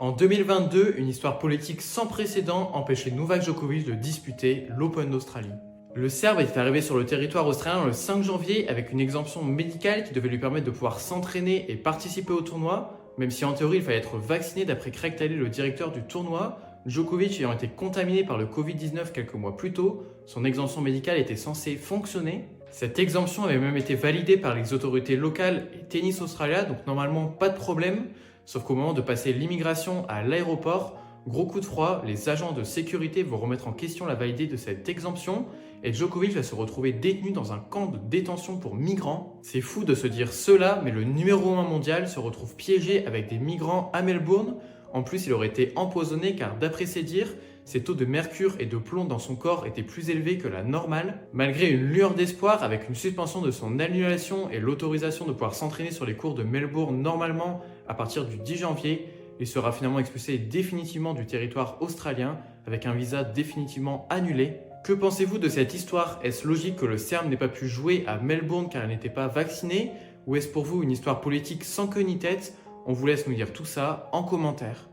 En 2022, une histoire politique sans précédent empêchait Novak Djokovic de disputer l'Open d'Australie. Le Serbe est arrivé sur le territoire australien le 5 janvier avec une exemption médicale qui devait lui permettre de pouvoir s'entraîner et participer au tournoi, même si en théorie il fallait être vacciné d'après Craig Tiley, le directeur du tournoi. Djokovic ayant été contaminé par le Covid-19 quelques mois plus tôt, son exemption médicale était censée fonctionner. Cette exemption avait même été validée par les autorités locales et Tennis Australia, donc normalement pas de problème, sauf qu'au moment de passer l'immigration à l'aéroport, gros coup de froid, les agents de sécurité vont remettre en question la validité de cette exemption et Djokovic va se retrouver détenu dans un camp de détention pour migrants. C'est fou de se dire cela, mais le numéro 1 mondial se retrouve piégé avec des migrants à Melbourne. En plus, il aurait été empoisonné car d'après ses dires, ses taux de mercure et de plomb dans son corps étaient plus élevés que la normale. Malgré une lueur d'espoir, avec une suspension de son annulation et l'autorisation de pouvoir s'entraîner sur les cours de Melbourne normalement à partir du 10 janvier, il sera finalement expulsé définitivement du territoire australien avec un visa définitivement annulé. Que pensez-vous de cette histoire? Est-ce logique que le Serbe n'ait pas pu jouer à Melbourne car il n'était pas vacciné? Ou est-ce pour vous une histoire politique sans queue ni tête? On vous laisse nous dire tout ça en commentaire.